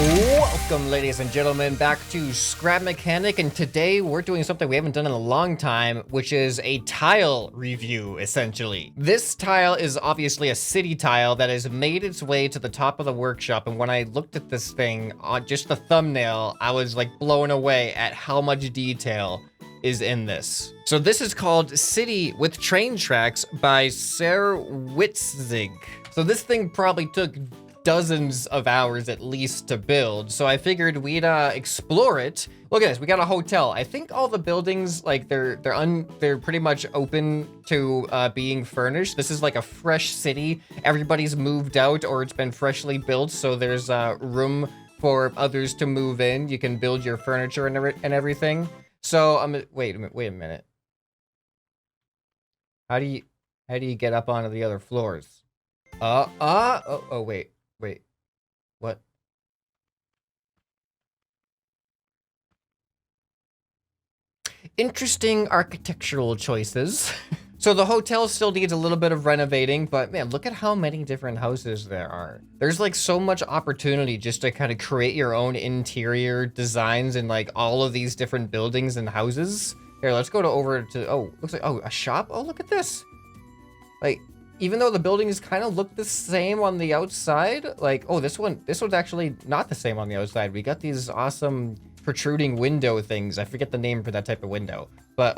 Welcome, ladies and gentlemen, back to Scrap Mechanic, and today we're doing something we haven't done in a long time, which is a tile review, essentially. This tile is obviously a city tile that has made its way to the top of the workshop, and when I looked at this thing on just the thumbnail, I was like blown away at how much detail is in this. So this is called City with Train Tracks by Serwitzig. So this thing probably took dozens of hours at least to build, so I figured we'd explore it. Look at this, we got a hotel. I think all the buildings, like they're pretty much open to being furnished. This is like a fresh city. Everybody's moved out or it's been freshly built, so there's room for others to move in. You can build your furniture and everything. So wait a minute. How do you get up onto the other floors? Wait, what? Interesting architectural choices. So the hotel still needs a little bit of renovating, but man, look at how many different houses there are. There's like so much opportunity just to kind of create your own interior designs in like all of these different buildings and houses. Here, let's go over to, looks like, a shop? Oh, look at this. Like, even though the buildings kind of look the same on the outside, like, oh, this one's actually not the same on the outside. We got these awesome protruding window things. I forget the name for that type of window, but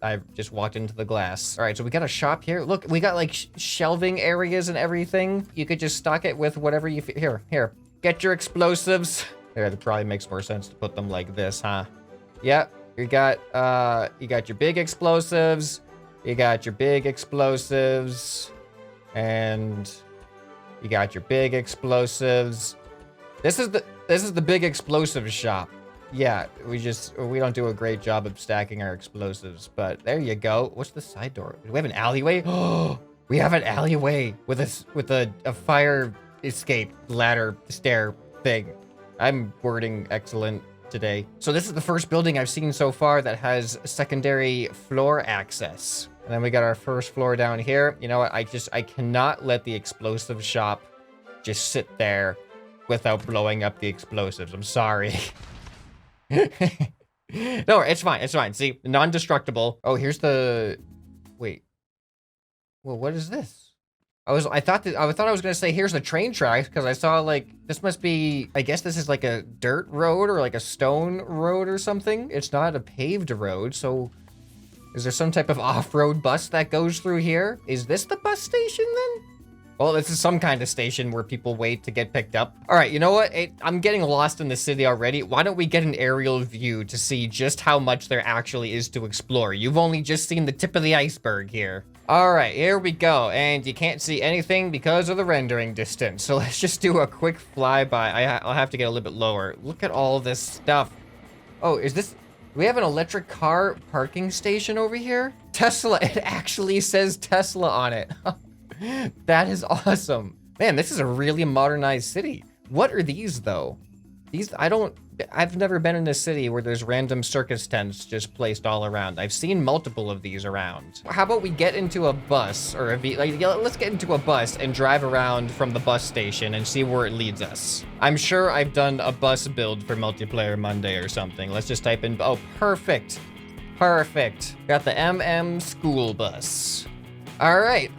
I just walked into the glass. All right, so we got a shop here. Look, we got like shelving areas and everything. You could just stock it with whatever you here. Get your explosives. There, that probably makes more sense to put them like this, huh? Yep, you got your big explosives. You got your big explosives, and you got your big explosives. This is the big explosive shop. Yeah, we don't do a great job of stacking our explosives, but there you go. What's the side door? Do we have an alleyway? Oh, we have an alleyway with a fire escape ladder stair thing. I'm wording excellent today. So this is the first building I've seen so far that has secondary floor access. And then we got our first floor down here. You know what? I cannot let the explosive shop just sit there without blowing up the explosives. I'm sorry. No, it's fine. It's fine. See, non-destructible. Oh, here's the... Wait. Well, what is this? I thought I was gonna say here's the train tracks, because I saw like this must be, I guess this is like a dirt road or like a stone road or something. It's not a paved road, so is there some type of off-road bus that goes through here? Is this the bus station then? Well, this is some kind of station where people wait to get picked up. All right, you know what? I'm getting lost in the city already. Why don't we get an aerial view to see just how much there actually is to explore? You've only just seen the tip of the iceberg here. All right, here we go. And you can't see anything because of the rendering distance. So let's just do a quick flyby. I'll have to get a little bit lower. Look at all this stuff. Oh, do we have an electric car parking station over here? Tesla, it actually says Tesla on it. That is awesome. Man, this is a really modernized city. What are these though? I've never been in a city where there's random circus tents just placed all around. I've seen multiple of these around. How about we get into a bus or let's get into a bus and drive around from the bus station and see where it leads us. I'm sure I've done a bus build for Multiplayer Monday or something. Let's just type in, oh, perfect. Perfect. Got the MM school bus. All right,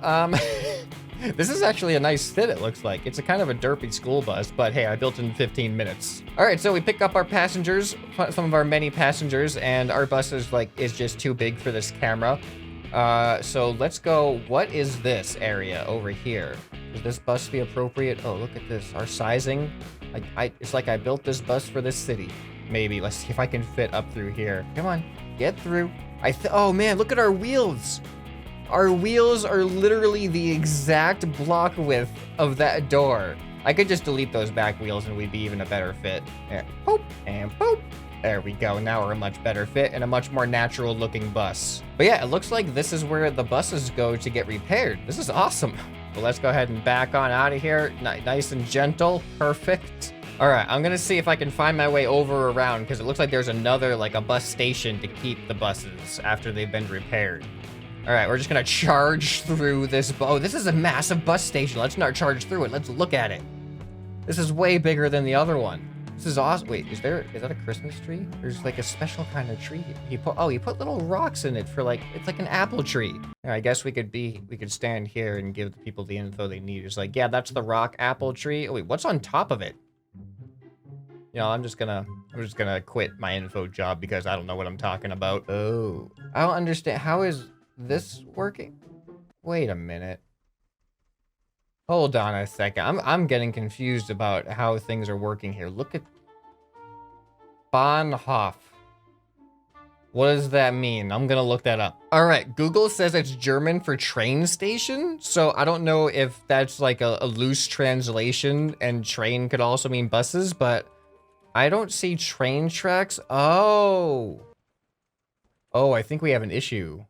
this is actually a nice fit, it looks like. It's a kind of a derpy school bus, but hey, I built it in 15 minutes. All right, so we pick up our passengers, some of our many passengers, and our bus is just too big for this camera. So let's go, what is this area over here? Would this bus be appropriate? Oh, look at this, our sizing. It's like I built this bus for this city. Maybe, let's see if I can fit up through here. Come on, get through. Oh man, look at our wheels. Our wheels are literally the exact block width of that door. I could just delete those back wheels and we'd be even a better fit. There, boop, and boop. There we go. Now we're a much better fit and a much more natural looking bus. But yeah, it looks like this is where the buses go to get repaired. This is awesome. So let's go ahead and back on out of here. Nice and gentle. Perfect. All right, I'm gonna see if I can find my way over around because it looks like there's another, like a bus station to keep the buses after they've been repaired. All right, we're just gonna charge through this. Oh, this is a massive bus station. Let's not charge through it. Let's look at it. This is way bigger than the other one. This is awesome. Wait, is that a Christmas tree? There's like a special kind of tree. He put little rocks in it for like, it's like an apple tree. I guess we could stand here and give the people the info they need. It's like, yeah, that's the rock apple tree. Oh wait, what's on top of it? You know, I'm just gonna quit my info job because I don't know what I'm talking about. Oh, I don't understand. How is this working? Wait a minute. Hold on a second. I'm getting confused about how things are working here. Look at Bahnhof. What does that mean? I'm gonna look that up. All right, Google says it's German for train station. So I don't know if that's like a loose translation and train could also mean buses, but I don't see train tracks. Oh, I think we have an issue.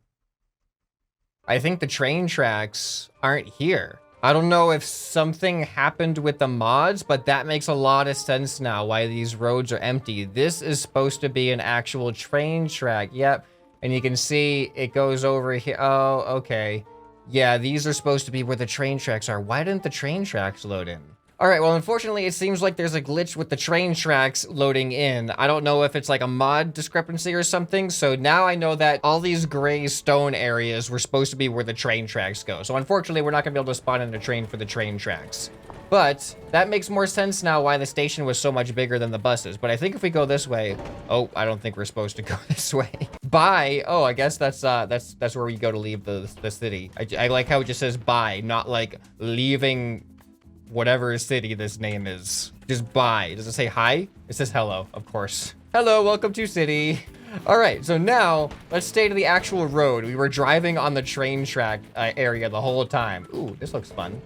I think the train tracks aren't here. I don't know if something happened with the mods, but that makes a lot of sense now why these roads are empty. This is supposed to be an actual train track. Yep. And you can see it goes over here. Oh, okay. Yeah, these are supposed to be where the train tracks are. Why didn't the train tracks load in? All right, well, unfortunately, it seems like there's a glitch with the train tracks loading in. I don't know if it's like a mod discrepancy or something. So now I know that all these gray stone areas were supposed to be where the train tracks go. So unfortunately, we're not gonna be able to spawn in a train for the train tracks. But that makes more sense now why the station was so much bigger than the buses. But I think if we go this way, oh, I don't think we're supposed to go this way. Bye. Oh, I guess that's where we go to leave the city. I like how it just says bye, not like leaving whatever city this name is. Just bye. Does it say hi? It says hello, of course. Hello, welcome to city. All right, so now let's stay to the actual road. We were driving on the train track area the whole time. Ooh, this looks fun.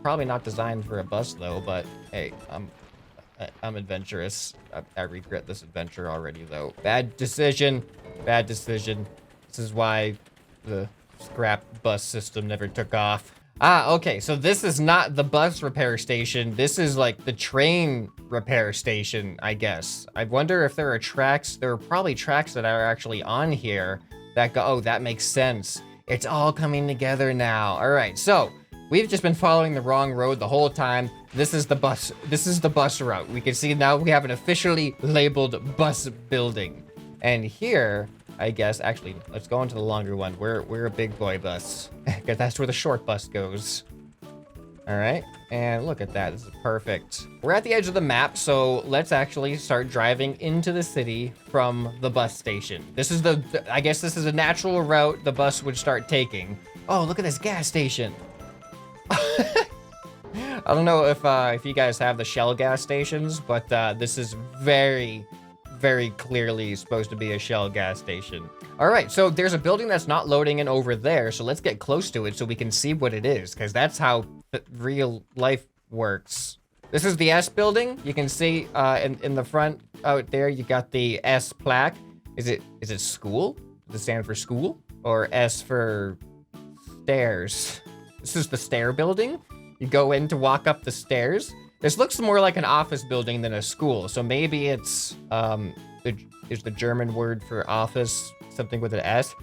Probably not designed for a bus though, but hey, I'm adventurous. I regret this adventure already though. Bad decision. Bad decision. This is why the scrap bus system never took off. Ah, okay, so this is not the bus repair station. This is like the train repair station, I guess. I wonder if there are tracks. There are probably tracks that are actually on here that go, oh, that makes sense. It's all coming together now. All right, so we've just been following the wrong road the whole time. This is the bus route. We can see now we have an officially labeled bus building. And here, I guess, actually, let's go into the longer one. We're a big boy bus, because that's where the short bus goes. All right, and look at that, this is perfect. We're at the edge of the map, so let's actually start driving into the city from the bus station. This is I guess this is a natural route the bus would start taking. Oh, look at this gas station. I don't know if you guys have the Shell gas stations, but this is very clearly supposed to be a Shell gas station. All right, so there's a building that's not loading in over there, so let's get close to it so we can see what it is, because that's how real life works. This is the S building. You can see in the front out there, you got the S plaque. Is it school? Does it stand for school? Or S for stairs? This is the stair building. You go in to walk up the stairs. This looks more like an office building than a school, so maybe it's is the German word for office something with an S?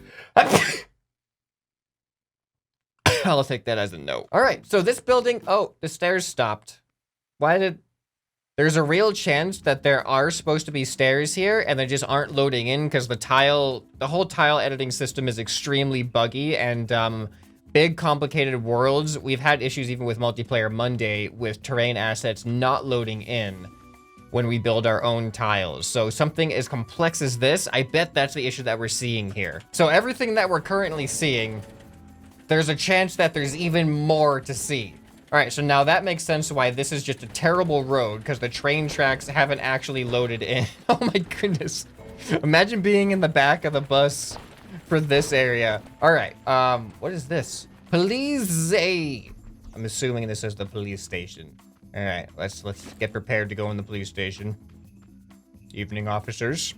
I'll take that as a no. All right, so this building, oh, the stairs stopped. There's a real chance that there are supposed to be stairs here and they just aren't loading in because the whole tile editing system is extremely buggy and big complicated worlds. We've had issues even with Multiplayer Monday with terrain assets not loading in when we build our own tiles. So something as complex as this, I bet that's the issue that we're seeing here. So everything that we're currently seeing, there's a chance that there's even more to see. All right, so now that makes sense why this is just a terrible road because the train tracks haven't actually loaded in. Oh my goodness. Imagine being in the back of the bus for this area. All right, what is this? Police. I'm assuming this is the police station. All right, let's get prepared to go in the police station. Evening, officers.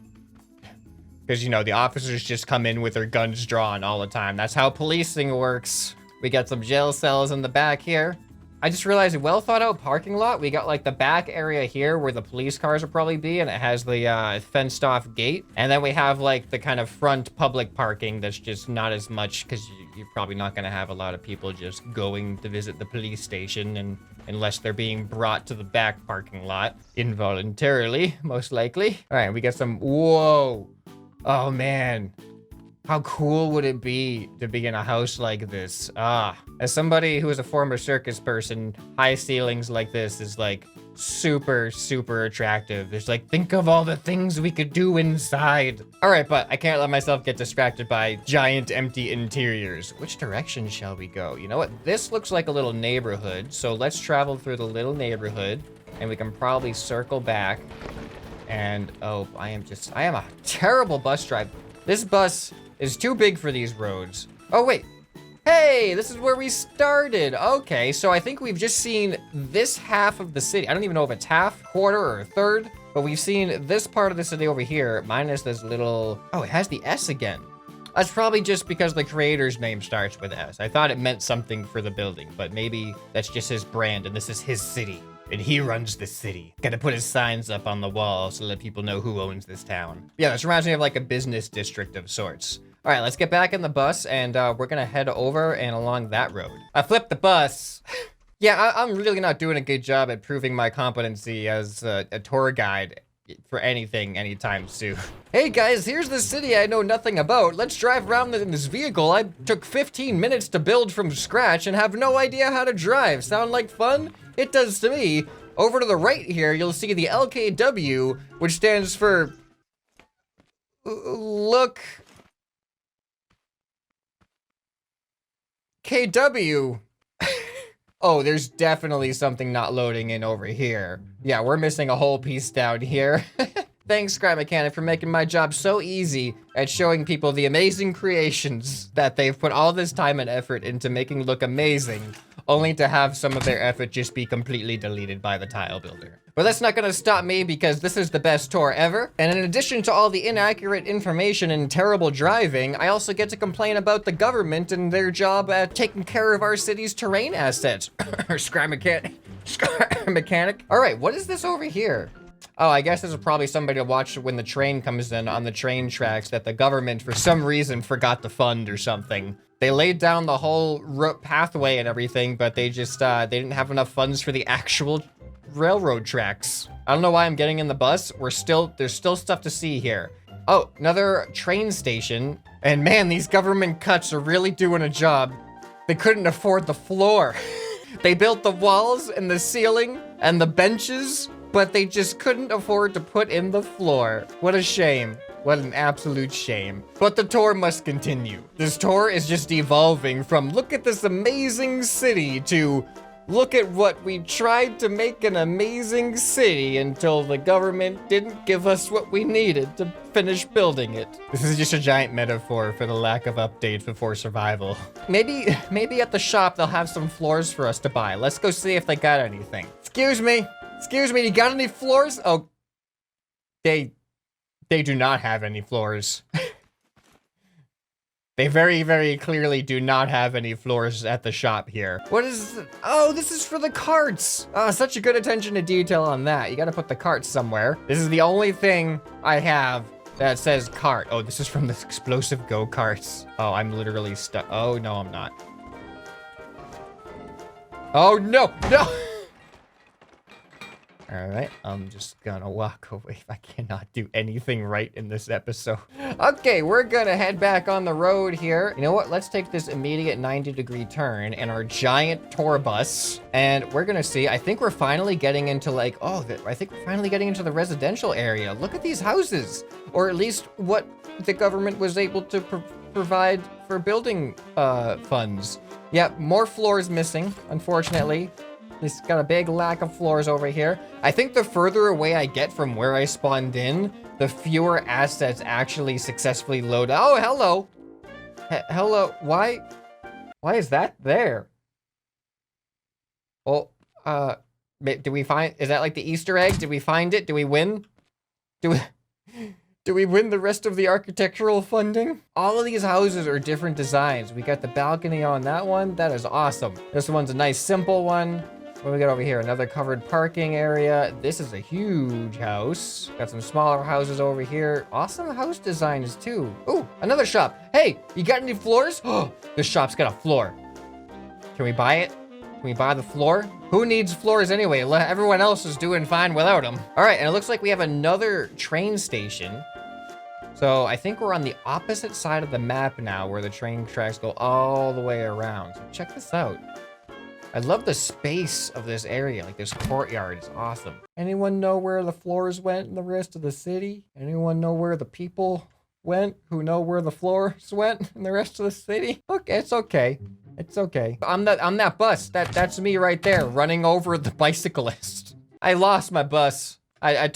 Because, you know, the officers just come in with their guns drawn all the time. That's how policing works. We got some jail cells in the back here. I just realized a well thought out parking lot. We got like the back area here where the police cars will probably be, and it has the fenced off gate. And then we have like the kind of front public parking that's just not as much because you're probably not going to have a lot of people just going to visit the police station and unless they're being brought to the back parking lot involuntarily, most likely. All right, we got some, whoa. Oh man, how cool would it be to be in a house like this? As somebody who is a former circus person, high ceilings like this is like super, super attractive. There's like, think of all the things we could do inside. All right, but I can't let myself get distracted by giant empty interiors. Which direction shall we go? You know what? This looks like a little neighborhood. So let's travel through the little neighborhood and we can probably circle back. And oh, I am a terrible bus driver. This bus is too big for these roads. Oh, wait. Hey, this is where we started. Okay, so I think we've just seen this half of the city. I don't even know if it's half, quarter, or a third, but we've seen this part of the city over here, minus this little... Oh, it has the S again. That's probably just because the creator's name starts with S. I thought it meant something for the building, but maybe that's just his brand and this is his city. And he runs the city. Gotta put his signs up on the wall to let people know who owns this town. Yeah, this reminds me of like a business district of sorts. All right, let's get back in the bus and we're gonna head over and along that road. I flipped the bus. Yeah, I'm really not doing a good job at proving my competency as a tour guide for anything anytime soon. Hey guys, here's the city I know nothing about. Let's drive around in this vehicle I took 15 minutes to build from scratch and have no idea how to drive. Sound like fun? It does to me. Over to the right here, you'll see the LKW, which stands for... Look... KW. Oh, there's definitely something not loading in over here. Yeah, we're missing a whole piece down here. Thanks, ScrapMan, for making my job so easy at showing people the amazing creations that they've put all this time and effort into making look amazing, only to have some of their effort just be completely deleted by the tile builder. But that's not gonna stop me because this is the best tour ever. And in addition to all the inaccurate information and terrible driving, I also get to complain about the government and their job at taking care of our city's terrain assets. ScrapMan. Mechanic. All right, what is this over here? Oh, I guess this is probably somebody to watch when the train comes in on the train tracks that the government, for some reason, forgot to fund or something. They laid down the whole pathway and everything, but they just, they didn't have enough funds for the actual railroad tracks. I don't know why I'm getting in the bus. There's still stuff to see here. Oh, another train station. And man, these government cuts are really doing a job. They couldn't afford the floor. They built the walls and the ceiling and the benches, but they just couldn't afford to put in the floor. What a shame. What an absolute shame. But the tour must continue. This tour is just evolving from look at this amazing city to look at what we tried to make an amazing city until the government didn't give us what we needed to finish building it. This is just a giant metaphor for the lack of updates before survival. Maybe at the shop they'll have some floors for us to buy. Let's go see if they got anything. Excuse me, you got any floors? Oh, they do not have any floors. They very, very clearly do not have any floors at the shop here. What is this? Oh, this is for the carts. Oh, such a good attention to detail on that. You gotta put the carts somewhere. This is the only thing I have that says cart. Oh, this is from the explosive go-karts. Oh, I'm literally stuck. Oh, no, I'm not. Oh, no. All right, I'm just gonna walk away. I cannot do anything right in this episode. Okay, we're gonna head back on the road here. You know what? Let's take this immediate 90-degree turn in our giant tour bus, and we're gonna see. I think we're finally getting into like, I think we're finally getting into the residential area. Look at these houses, or at least what the government was able to provide for building funds. Yeah, more floors missing, unfortunately. It's got a big lack of floors over here. I think the further away I get from where I spawned in, the fewer assets actually successfully load. Oh, hello. Hello. Why is that there? Oh, did we find, is that like the Easter egg? Did we find it? Do we win? Do we win the rest of the architectural funding? All of these houses are different designs. We got the balcony on that one. That is awesome. This one's a nice, simple one. What do we got over here? Another covered parking area. This is a huge house. Got some smaller houses over here. Awesome house designs too. Ooh, another shop. Hey, you got any floors? Oh, this shop's got a floor. Can we buy it? we buy the floor? Who needs floors anyway? Everyone else is doing fine without them. All right, and it looks like we have another train station. So I think we're on the opposite side of the map now where the train tracks go all the way around. So check this out. I love the space of this area, like this courtyard is awesome. Anyone know where the floors went in the rest of the city? Anyone know where the people went who know where the floors went in the rest of the city? Okay, it's okay. It's okay. I'm that bus. That's me right there running over the bicyclist. I lost my bus. I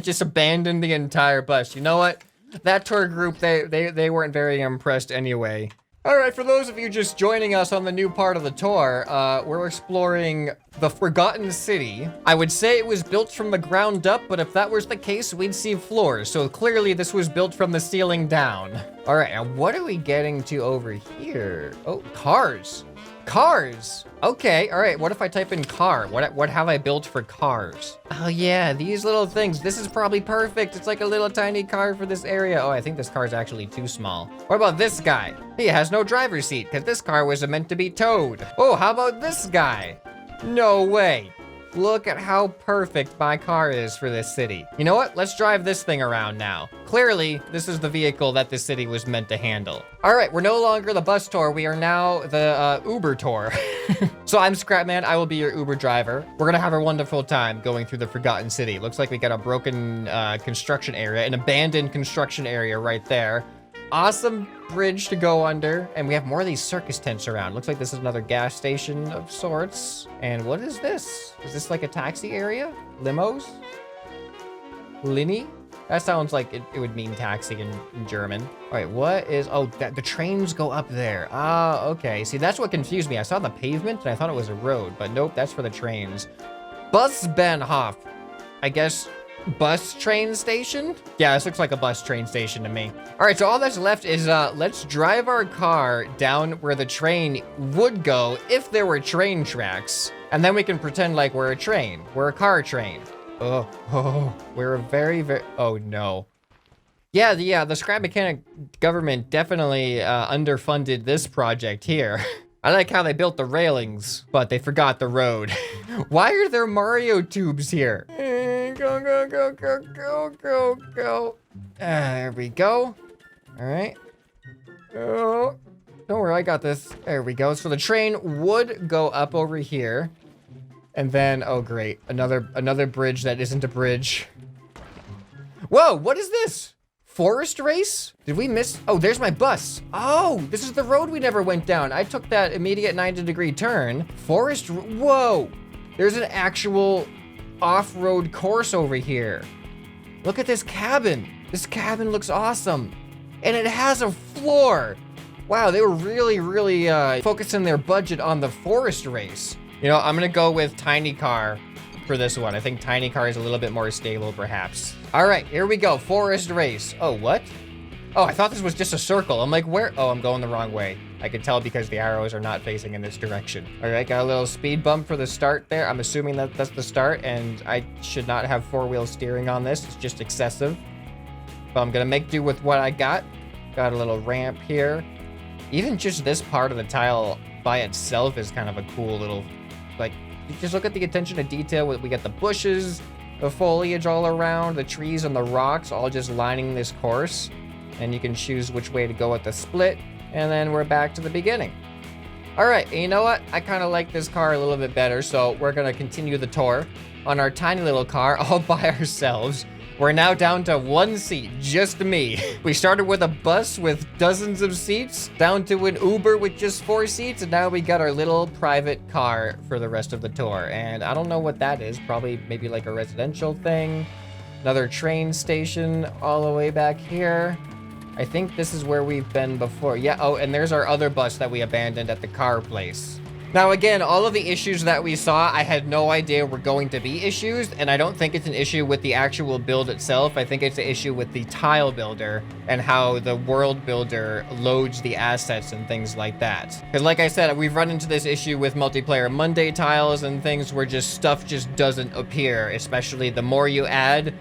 just abandoned the entire bus. You know what? That tour group, they weren't very impressed anyway. All right, for those of you just joining us on the new part of the tour, we're exploring the Forgotten City. I would say it was built from the ground up, but if that was the case, we'd see floors. So clearly this was built from the ceiling down. All right, now what are we getting to over here? Oh, cars. Cars. Okay, all right, what if I type in car? What have I built for cars? Oh yeah, these little things. This is probably perfect. It's like a little tiny car for this area. Oh, I think this car is actually too small. What about this guy? He has no driver's seat because this car was meant to be towed. Oh, how about this guy? No way. Look at how perfect my car is for this city. You know what? Let's drive this thing around now. Clearly, this is the vehicle that this city was meant to handle. All right, we're no longer the bus tour. We are now the Uber tour. So I'm ScrapMan. I will be your Uber driver. We're gonna have a wonderful time going through the Forgotten City. Looks like we got a broken construction area, an abandoned construction area right there. Awesome bridge to go under, and we have more of these circus tents around. Looks like this is another gas station of sorts. And what is this? Is this like a taxi area? Limos? Linny? That sounds like it would mean taxi in German. All right, what is, oh, the trains go up there. Ah, okay. See, that's what confused me. I saw the pavement and I thought it was a road, but nope, that's for the trains. Busbahnhof. I guess bus train station? Yeah, this looks like a bus train station to me. All right, so all that's left is let's drive our car down where the train would go if there were train tracks. And then we can pretend like we're a train. We're a car train. Oh, we're a very, oh no. Yeah, the scrap mechanic government definitely underfunded this project here. I like how they built the railings, but they forgot the road. Why are there Mario tubes here? Go, go, go, go, go, go, go. There we go. All right. Oh, don't worry, I got this. There we go. So the train would go up over here. And then, oh great, another bridge that isn't a bridge. Whoa, what is this? Forest race? Did we miss? Oh, there's my bus. Oh, this is the road we never went down. I took that immediate 90-degree turn. Whoa, there's an actual off-road course over here. Look at this cabin. This cabin looks awesome. And it has a floor. Wow, they were really focusing their budget on the forest race. You know, I'm gonna go with tiny car for this one. I think tiny car is a little bit more stable, perhaps. All right, here we go, forest race. Oh, what? Oh, I thought this was just a circle. I'm like, where? Oh, I'm going the wrong way. I can tell because the arrows are not facing in this direction. All right, got a little speed bump for the start there. I'm assuming that that's the start, and I should not have four-wheel steering on this. It's just excessive. But I'm gonna make do with what I got. Got a little ramp here. Even just this part of the tile by itself is kind of a cool little, like, just look at the attention to detail. We got the bushes, the foliage all around, the trees and the rocks all just lining this course. And you can choose which way to go at the split. And then we're back to the beginning. All right, and you know what? I kind of like this car a little bit better. So we're gonna continue the tour on our tiny little car all by ourselves. We're now down to one seat, just me. We started with a bus with dozens of seats, down to an Uber with just 4 seats, and now we got our little private car for the rest of the tour. And I don't know what that is, probably maybe like a residential thing. Another train station all the way back here. I think this is where we've been before. Yeah, oh, and there's our other bus that we abandoned at the car place. Now again, all of the issues that we saw, I had no idea were going to be issues, and I don't think it's an issue with the actual build itself. I think it's an issue with the tile builder and how the world builder loads the assets and things like that. Because like I said, we've run into this issue with multiplayer Monday tiles and things where just stuff just doesn't appear, especially the more you add,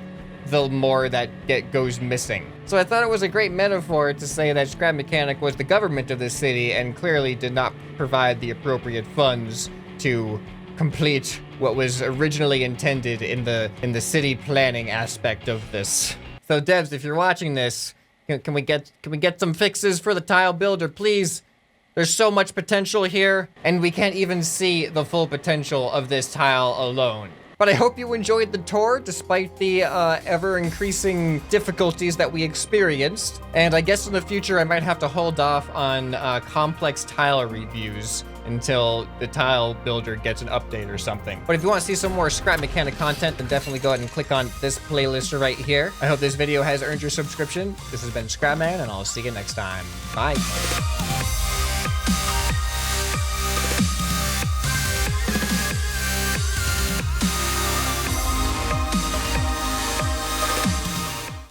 the more that goes missing. So I thought it was a great metaphor to say that Scrap Mechanic was the government of this city and clearly did not provide the appropriate funds to complete what was originally intended in the city planning aspect of this. So devs, if you're watching this, can we get some fixes for the tile builder, please? There's so much potential here, and we can't even see the full potential of this tile alone. But I hope you enjoyed the tour, despite the ever-increasing difficulties that we experienced. And I guess in the future, I might have to hold off on complex tile reviews until the tile builder gets an update or something. But if you want to see some more Scrap Mechanic content, then definitely go ahead and click on this playlist right here. I hope this video has earned your subscription. This has been ScrapMan, and I'll see you next time. Bye.